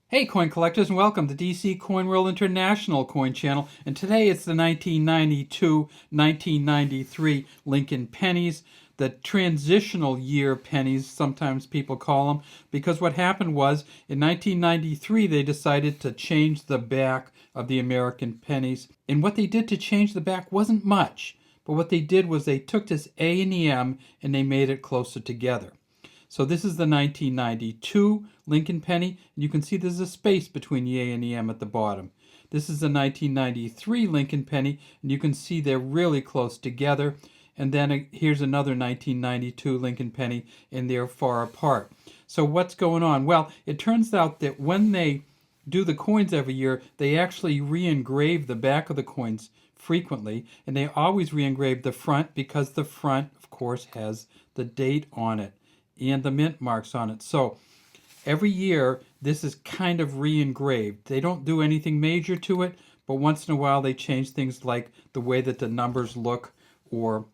Hey coin collectors, and welcome to DC Coin World International Coin Channel. And today it's the 1992-1993 Lincoln pennies, the transitional year pennies, sometimes people call them, because what happened was in 1993 they decided to change the back of the American pennies. And what they did to change the back wasn't much, but what they did was they took this A and the M and they made it closer together. So this is the 1992 Lincoln penny. You can see there's a space between the A and the M at the bottom. This is the 1993 Lincoln penny, and you can see they're really close together. And then here's another 1992 Lincoln penny, and they're far apart. So what's going on? Well, it turns out that when they do the coins every year, they actually re-engrave the back of the coins frequently, and they always re-engrave the front because the front, of course, has the date on it and the mint marks on it. So every year this is kind of re-engraved. They don't do anything major to it, but once in a while they change things like the way that the numbers look or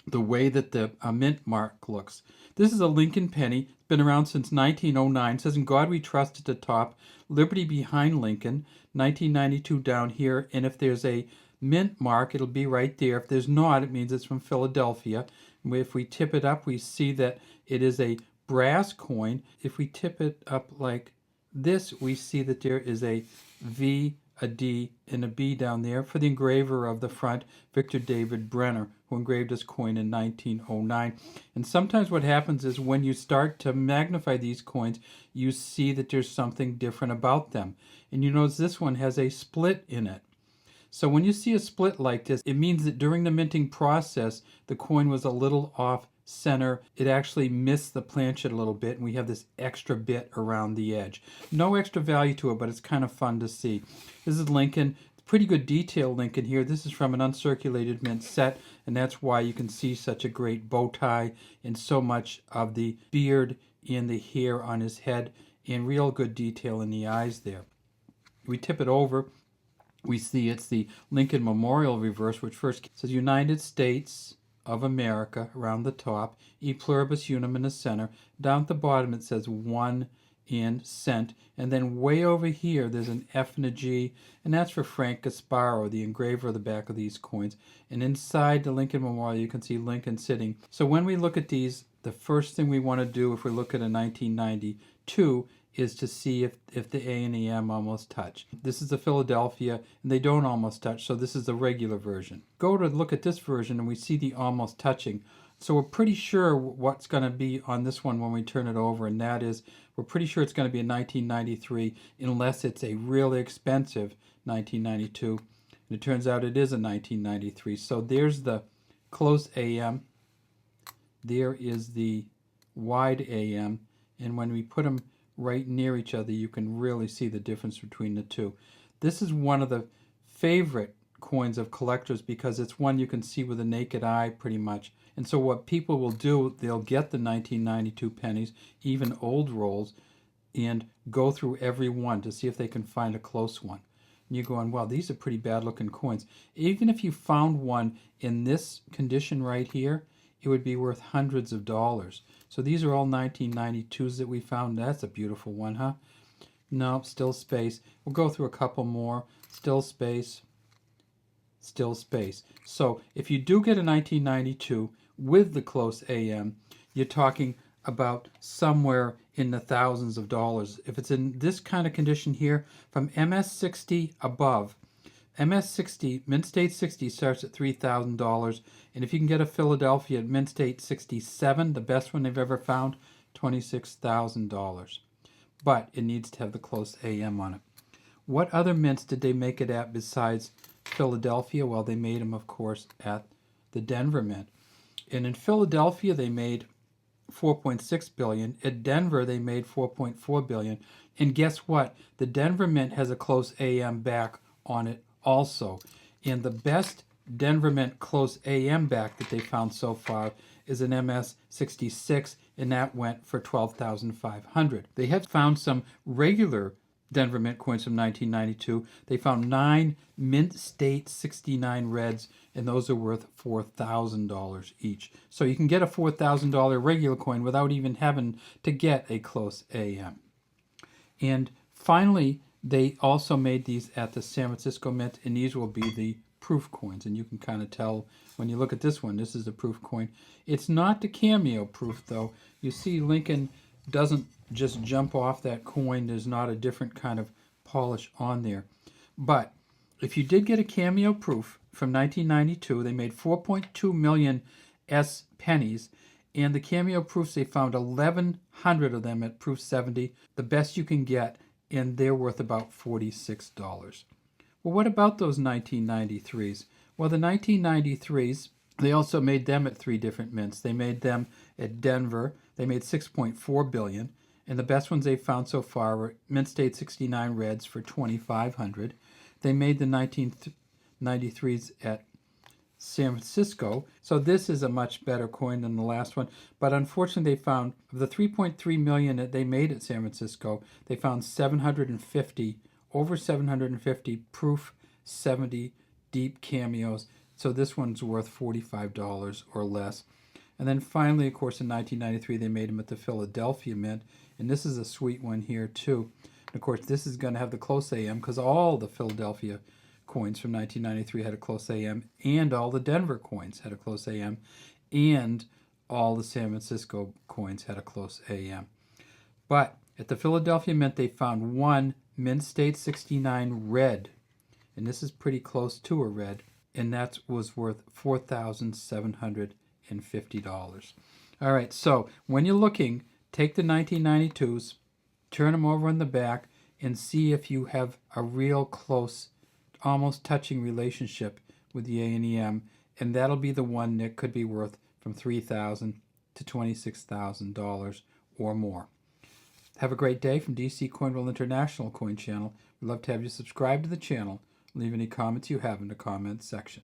the way that the mint mark looks. This is a Lincoln penny. It's been around since 1909. It says, "In God we trust" at the top, "Liberty behind Lincoln," 1992 down here, and if there's a mint mark, it'll be right there. If there's not, it means it's from Philadelphia. If we tip it up, we see that it is a brass coin. If we tip it up like this, we see that there is a V, a D, and a B down there for the engraver of the front, Victor David Brenner, who engraved this coin in 1909. And sometimes what happens is when you start to magnify these coins, you see that there's something different about them. And you notice this one has a split in it. So when you see a split like this, it means that during the minting process, the coin was a little off center. It actually missed the planchet a little bit, and we have this extra bit around the edge. No extra value to it, but it's kind of fun to see. This is Lincoln. Pretty good detail Lincoln here. This is from an uncirculated mint set, and that's why you can see such a great bow tie and so much of the beard and the hair on his head, and real good detail in the eyes there. We tip it over. We see it's the Lincoln Memorial reverse, which first says United States of America around the top, E pluribus unum in the center. Down at the bottom it says 1 and cent. And then way over here there's an F and a G, and that's for Frank Gasparo, the engraver of the back of these coins. And inside the Lincoln Memorial you can see Lincoln sitting. So when we look at these, the first thing we want to do if we look at a 1992 is to see if the A and the M almost touch. This is the Philadelphia, and they don't almost touch, so this is the regular version. Go to look at this version, and we see the almost touching. So we're pretty sure what's going to be on this one when we turn it over, and that is, we're pretty sure it's going to be a 1993, unless it's a really expensive 1992. And it turns out it is a 1993. So there's the close AM. There is the wide AM. And when we put them right near each other, you can really see the difference between the two. This is one of the favorite coins of collectors because it's one you can see with the naked eye pretty much. And so what people will do, they'll get the 1992 pennies, even old rolls, and go through every one to see if they can find a close one. And you're going, well, these are pretty bad looking coins. Even if you found one in this condition right here, it would be worth hundreds of dollars. So these are all 1992s that we found. That's a beautiful one, huh? No, still space. We'll go through a couple more. Still space. Still space. So if you do get a 1992 with the close AM, you're talking about somewhere in the thousands of dollars. If it's in this kind of condition here, from MS60 above, MS60, Mint State 60 starts at $3,000, and if you can get a Philadelphia at Mint State 67, the best one they've ever found, $26,000. But it needs to have the close AM on it. What other mints did they make it at besides Philadelphia? Well, they made them, of course, at the Denver Mint. And in Philadelphia, they made 4.6 billion. At Denver, they made 4.4 billion. And guess what? The Denver Mint has a close AM back on it also. And the best Denver Mint close AM back that they found so far is an MS66, and that went for $12,500. They have found some regular Denver Mint coins from 1992. They found 9 Mint State 69 reds, and those are worth $4,000 each. So you can get a $4,000 regular coin without even having to get a close AM. And Finally, they also made these at the San Francisco Mint, and these will be the proof coins. And you can kind of tell when you look at this one, this is a proof coin. It's not the cameo proof, though. You see Lincoln doesn't just jump off that coin. There's not a different kind of polish on there. But if you did get a cameo proof from 1992, they made 4.2 million S pennies, and the cameo proofs, they found 1,100 of them at proof 70, the best you can get, and they're worth about $46. Well, what about those 1993s? Well, the 1993s, they also made them at three different mints. They made them at Denver. They made 6.4 billion, and the best ones they've found so far were Mint State 69 Reds for 2,500. They made the 1993s at San Francisco. So this is a much better coin than the last one. But unfortunately, they found of the 3.3 million that they made at San Francisco, they found 750, over 750 proof 70 deep cameos. So this one's worth $45 or less. And then finally, of course, in 1993, they made them at the Philadelphia Mint. And this is a sweet one here, too. And of course, this is going to have the close AM because all the Philadelphia coins from 1993 had a close AM, and all the Denver coins had a close AM, and all the San Francisco coins had a close AM. But at the Philadelphia Mint, they found one Mint State 69 red, and this is pretty close to a red, and that was worth $4,750. All right, so when you're looking, take the 1992s, turn them over on the back, and see if you have a real close, almost touching relationship with the A and EM, and that'll be the one that could be worth from $3,000 to $26,000 or more. Have a great day from DC Coinroll International Coin Channel. We'd love to have you subscribe to the channel. Leave any comments you have in the comments section.